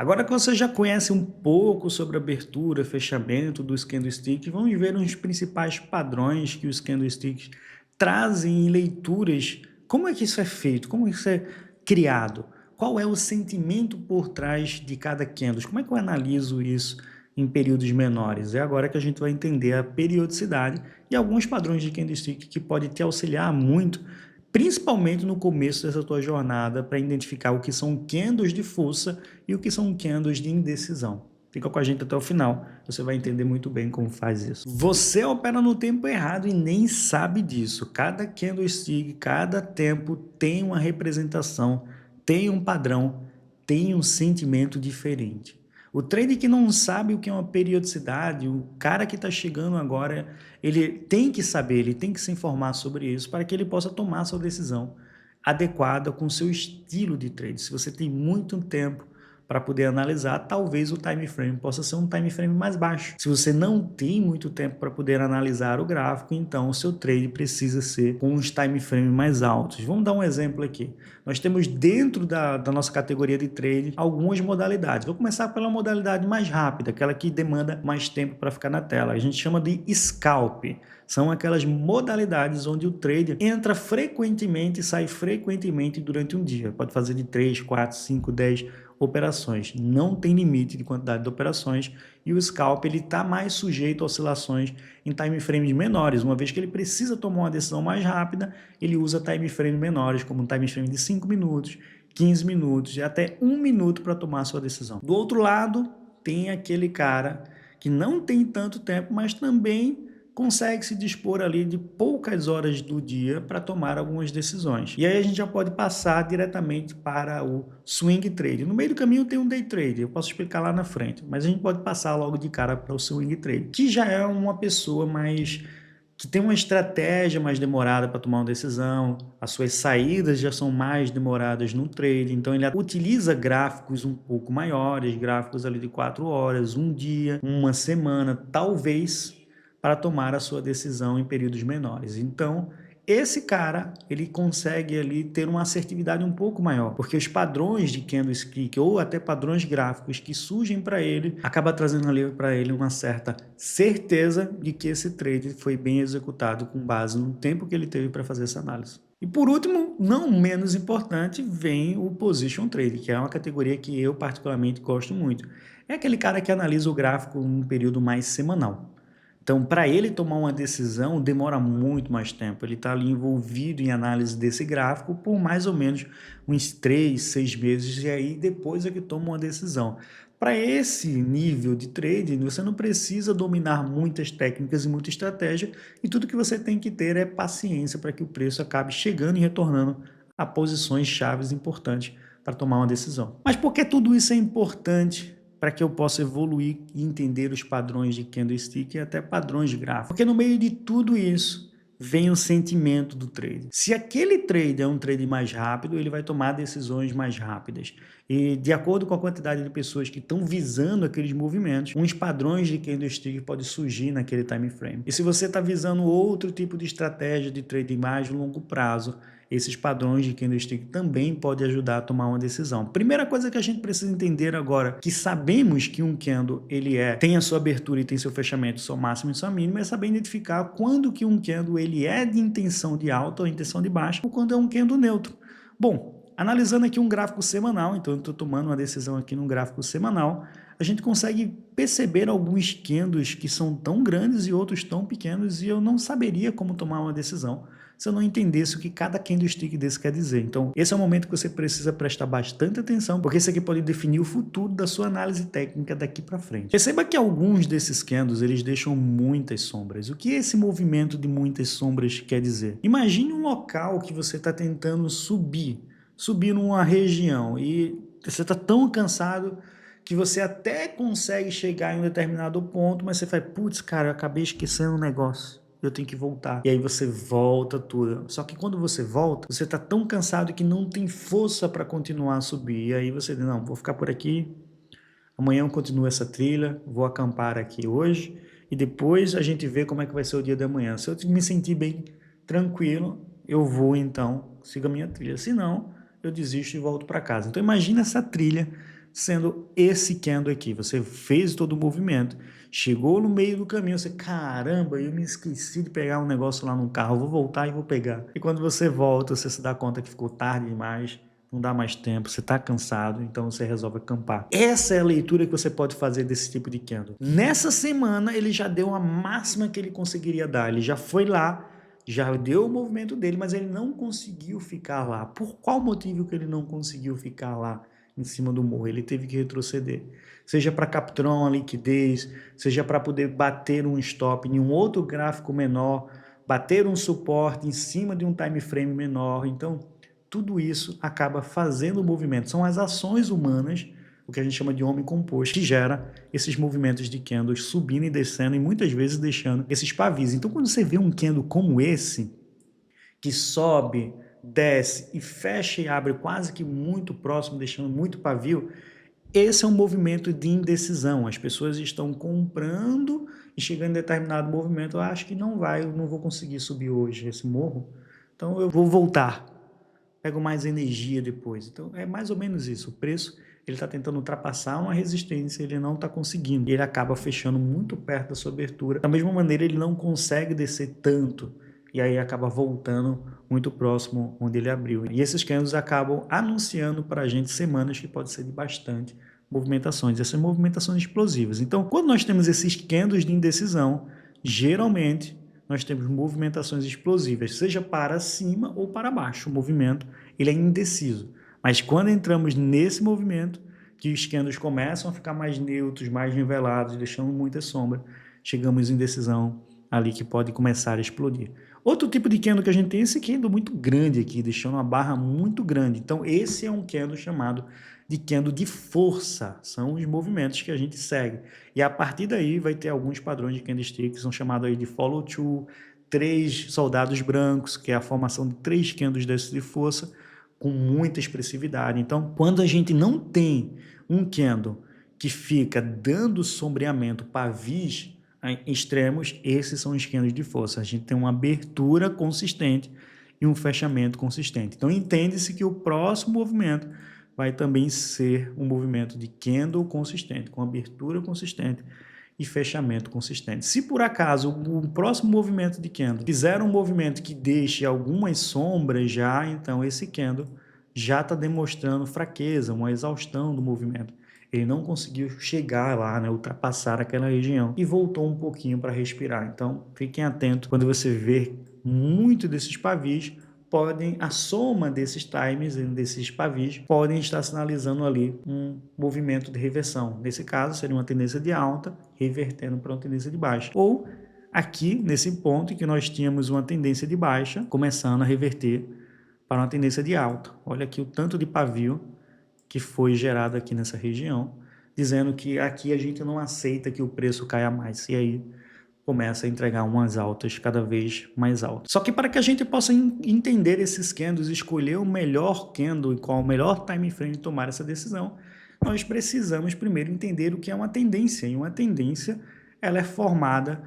Agora que você já conhece um pouco sobre a abertura, fechamento dos candlesticks, vamos ver os principais padrões que os candlesticks trazem em leituras. Como é que isso é feito? Como isso é criado? Qual é o sentimento por trás de cada candle? Como é que eu analiso isso em períodos menores? É agora que a gente vai entender a periodicidade e alguns padrões de candlestick que podem te auxiliar muito, principalmente no começo dessa tua jornada, para identificar o que são candles de força e o que são candles de indecisão. Fica com a gente até o final, você vai entender muito bem como faz isso. Você opera no tempo errado e nem sabe disso. Cada candlestick, cada tempo tem uma representação, tem um padrão, tem um sentimento diferente. O trader que não sabe o que é uma periodicidade, o cara que está chegando agora, ele tem que saber, ele tem que se informar sobre isso para que ele possa tomar sua decisão adequada com o seu estilo de trade. Se você tem muito tempo para poder analisar, talvez o time frame possa ser um time frame mais baixo. Se você não tem muito tempo para poder analisar o gráfico, então o seu trade precisa ser com os time frames mais altos. Vamos dar um exemplo aqui. Nós temos dentro da nossa categoria de trade algumas modalidades. Vou começar pela modalidade mais rápida, aquela que demanda mais tempo para ficar na tela. A gente chama de scalp. São aquelas modalidades onde o trader entra frequentemente e sai frequentemente durante um dia. Pode fazer de 3, 4, 5, 10 operações. Não tem limite de quantidade de operações e o scalp está mais sujeito a oscilações em time frames menores. Uma vez que ele precisa tomar uma decisão mais rápida, ele usa time frames menores, como um time frame de 5 minutos, 15 minutos e até 1 minuto para tomar a sua decisão. Do outro lado, tem aquele cara que não tem tanto tempo, mas também consegue se dispor ali de poucas horas do dia para tomar algumas decisões. E aí a gente já pode passar diretamente para o swing trade. No meio do caminho tem um day trade, eu posso explicar lá na frente, mas a gente pode passar logo de cara para o swing trade, que já é uma pessoa mais que tem uma estratégia mais demorada para tomar uma decisão, as suas saídas já são mais demoradas no trade, então ele utiliza gráficos um pouco maiores, gráficos ali de 4 horas, um dia, uma semana, talvez, para tomar a sua decisão em períodos menores. Então, esse cara, ele consegue ali ter uma assertividade um pouco maior, porque os padrões de candlestick ou até padrões gráficos que surgem para ele, acaba trazendo ali para ele uma certa certeza de que esse trade foi bem executado com base no tempo que ele teve para fazer essa análise. E por último, não menos importante, vem o Position Trade, que é uma categoria que eu particularmente gosto muito. É aquele cara que analisa o gráfico num período mais semanal. Então, para ele tomar uma decisão, demora muito mais tempo. Ele está ali envolvido em análise desse gráfico por mais ou menos uns 3, 6 meses, e aí depois é que toma uma decisão. Para esse nível de trading, você não precisa dominar muitas técnicas e muita estratégia, e tudo que você tem que ter é paciência para que o preço acabe chegando e retornando a posições chaves importantes para tomar uma decisão. Mas por que tudo isso é importante para que eu possa evoluir e entender os padrões de candlestick e até padrões de gráfico? Porque no meio de tudo isso vem o sentimento do trade. Se aquele trade é um trade mais rápido, ele vai tomar decisões mais rápidas. E de acordo com a quantidade de pessoas que estão visando aqueles movimentos, uns padrões de candlestick podem surgir naquele time frame. E se você está visando outro tipo de estratégia de trade mais longo prazo, esses padrões de candlestick também podem ajudar a tomar uma decisão. Primeira coisa que a gente precisa entender agora, que sabemos que um candle tem a sua abertura e tem seu fechamento, seu máximo e sua mínima, é saber identificar quando que um candle ele é de intenção de alta ou intenção de baixa, ou quando é um candle neutro. Bom, analisando aqui um gráfico semanal, então eu estou tomando uma decisão aqui num gráfico semanal, a gente consegue perceber alguns candles que são tão grandes e outros tão pequenos, e eu não saberia como tomar uma decisão se eu não entendesse o que cada candlestick desse quer dizer. Então, esse é o momento que você precisa prestar bastante atenção, porque isso aqui pode definir o futuro da sua análise técnica daqui para frente. Perceba que alguns desses candles, eles deixam muitas sombras. O que esse movimento de muitas sombras quer dizer? Imagine um local que você está tentando subir numa região e você está tão cansado que você até consegue chegar em um determinado ponto, mas você fala, putz, cara, eu acabei esquecendo um negócio, eu tenho que voltar. E aí você volta tudo. Só que quando você volta, você está tão cansado que não tem força para continuar a subir. E aí você diz, não, vou ficar por aqui, amanhã eu continuo essa trilha, vou acampar aqui hoje, e depois a gente vê como é que vai ser o dia da manhã. Se eu me sentir bem tranquilo, eu vou então, sigo a minha trilha. Se não, eu desisto e volto para casa. Então imagina essa trilha sendo esse candle aqui. Você fez todo o movimento, chegou no meio do caminho, você, caramba, eu me esqueci de pegar um negócio lá no carro, vou voltar e vou pegar. E quando você volta, você se dá conta que ficou tarde demais, não dá mais tempo, você está cansado, então você resolve acampar. Essa é a leitura que você pode fazer desse tipo de candle. Nessa semana, ele já deu a máxima que ele conseguiria dar, ele já foi lá, já deu o movimento dele, mas ele não conseguiu ficar lá. Por qual motivo que ele não conseguiu ficar lá em cima do morro? Ele teve que retroceder. Seja para capturar uma liquidez, seja para poder bater um stop em um outro gráfico menor, bater um suporte em cima de um time frame menor. Então, tudo isso acaba fazendo o movimento. São as ações humanas, o que a gente chama de homem composto, que gera esses movimentos de candles subindo e descendo e muitas vezes deixando esses pavis. Então, quando você vê um candle como esse, que sobe, desce e fecha e abre quase que muito próximo, deixando muito pavio, esse é um movimento de indecisão. As pessoas estão comprando e chegando em determinado movimento, eu acho que não vou conseguir subir hoje esse morro, então eu vou voltar, pego mais energia depois. Então é mais ou menos isso, o preço ele está tentando ultrapassar uma resistência, ele não está conseguindo, e ele acaba fechando muito perto da sua abertura. Da mesma maneira, ele não consegue descer tanto, e aí acaba voltando muito próximo onde ele abriu. E esses candles acabam anunciando para a gente semanas que pode ser de bastante movimentações, essas movimentações explosivas. Então, quando nós temos esses candles de indecisão, geralmente nós temos movimentações explosivas, seja para cima ou para baixo. O movimento ele é indeciso. Mas quando entramos nesse movimento, que os candles começam a ficar mais neutros, mais nivelados, deixando muita sombra, chegamos em decisão ali que pode começar a explodir. Outro tipo de candle que a gente tem é esse candle muito grande aqui, deixando uma barra muito grande. Então esse é um candle chamado de candle de força, são os movimentos que a gente segue. E a partir daí vai ter alguns padrões de candlestick que são chamados aí de follow through, 3 soldados brancos, que é a formação de 3 candles desses de força, com muita expressividade. Então, quando a gente não tem um candle que fica dando sombreamento, pavis extremos, esses são os candles de força. A gente tem uma abertura consistente e um fechamento consistente. Então, entende-se que o próximo movimento vai também ser um movimento de candle consistente, com abertura consistente e fechamento consistente. Se por acaso o próximo movimento de candle fizer um movimento que deixe algumas sombras já, então esse candle já está demonstrando fraqueza, uma exaustão do movimento. Ele não conseguiu chegar lá, né, ultrapassar aquela região e voltou um pouquinho para respirar. Então fiquem atentos quando você vê muito desses pavis, a soma desses times, desses pavis, podem estar sinalizando ali um movimento de reversão. Nesse caso, seria uma tendência de alta, revertendo para uma tendência de baixa. Ou aqui, nesse ponto em que nós tínhamos uma tendência de baixa, começando a reverter para uma tendência de alta. Olha aqui o tanto de pavio que foi gerado aqui nessa região, dizendo que aqui a gente não aceita que o preço caia mais. E aí começa a entregar umas altas cada vez mais altas. Só que para que a gente possa entender esses candles, escolher o melhor candle e qual o melhor time frame de tomar essa decisão, nós precisamos primeiro entender o que é uma tendência. E uma tendência ela é formada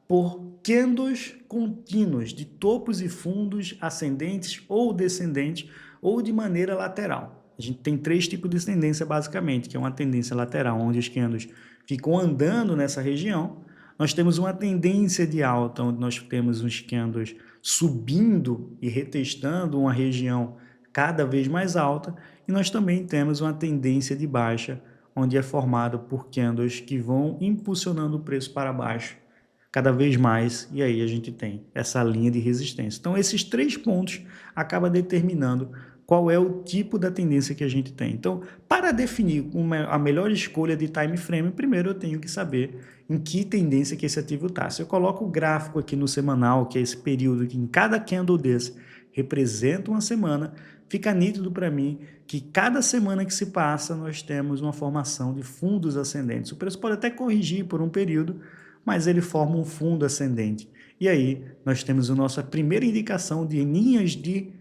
por candles contínuos de topos e fundos ascendentes ou descendentes ou de maneira lateral. A gente tem 3 tipos de tendência basicamente, que é uma tendência lateral, onde os candles ficam andando nessa região. Nós temos uma tendência de alta, onde nós temos os candles subindo e retestando uma região cada vez mais alta, e nós também temos uma tendência de baixa, onde é formada por candles que vão impulsionando o preço para baixo cada vez mais, e aí a gente tem essa linha de resistência. Então esses 3 pontos acabam determinando qual é o tipo da tendência que a gente tem. Então, para definir a melhor escolha de time frame, primeiro eu tenho que saber em que tendência que esse ativo está. Se eu coloco o gráfico aqui no semanal, que é esse período que em cada candle desse representa uma semana, fica nítido para mim que cada semana que se passa nós temos uma formação de fundos ascendentes. O preço pode até corrigir por um período, mas ele forma um fundo ascendente. E aí nós temos a nossa primeira indicação de linhas de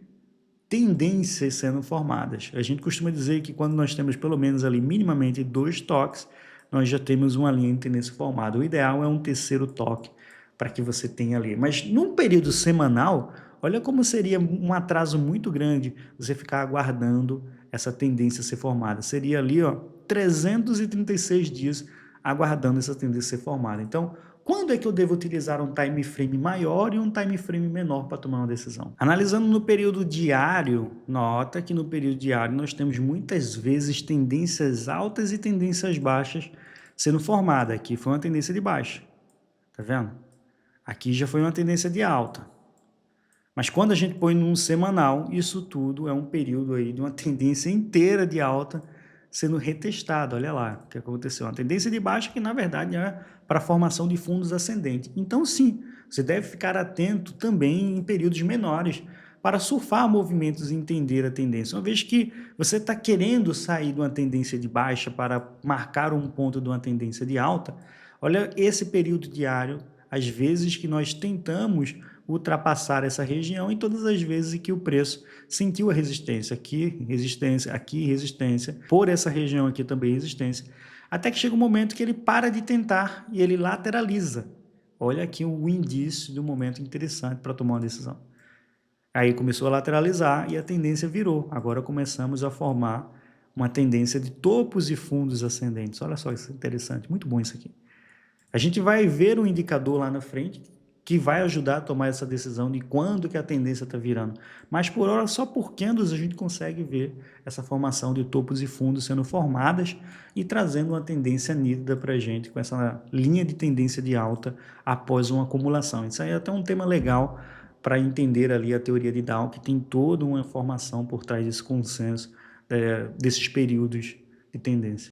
tendências sendo formadas. A gente costuma dizer que quando nós temos pelo menos ali minimamente 2 toques, nós já temos uma linha de tendência formada. O ideal é um terceiro toque para que você tenha ali. Mas num período semanal, olha como seria um atraso muito grande você ficar aguardando essa tendência ser formada. Seria ali, ó, 336 dias aguardando essa tendência ser formada. Então, quando é que eu devo utilizar um time frame maior e um time frame menor para tomar uma decisão? Analisando no período diário, nota que no período diário nós temos muitas vezes tendências altas e tendências baixas sendo formadas. Aqui foi uma tendência de baixa, tá vendo? Aqui já foi uma tendência de alta. Mas quando a gente põe num semanal, isso tudo é um período aí de uma tendência inteira de alta sendo retestada. Olha lá o que aconteceu. Uma tendência de baixa que, na verdade, é para a formação de fundos ascendentes. Então, sim, você deve ficar atento também em períodos menores para surfar movimentos e entender a tendência. Uma vez que você está querendo sair de uma tendência de baixa para marcar um ponto de uma tendência de alta, olha esse período diário, às vezes que nós tentamos ultrapassar essa região e todas as vezes que o preço sentiu a resistência, aqui resistência, por essa região aqui também resistência, até que chega um momento que ele para de tentar e ele lateraliza. Olha aqui um indício de um momento interessante para tomar uma decisão. Aí começou a lateralizar e a tendência virou. Agora começamos a formar uma tendência de topos e fundos ascendentes. Olha só isso é interessante, muito bom isso aqui. A gente vai ver um indicador lá na frente que vai ajudar a tomar essa decisão de quando que a tendência está virando. Mas por hora, só por candles a gente consegue ver essa formação de topos e fundos sendo formadas e trazendo uma tendência nítida para a gente com essa linha de tendência de alta após uma acumulação. Isso aí é até um tema legal para entender ali a teoria de Dow, que tem toda uma formação por trás desse consenso, desses períodos de tendência.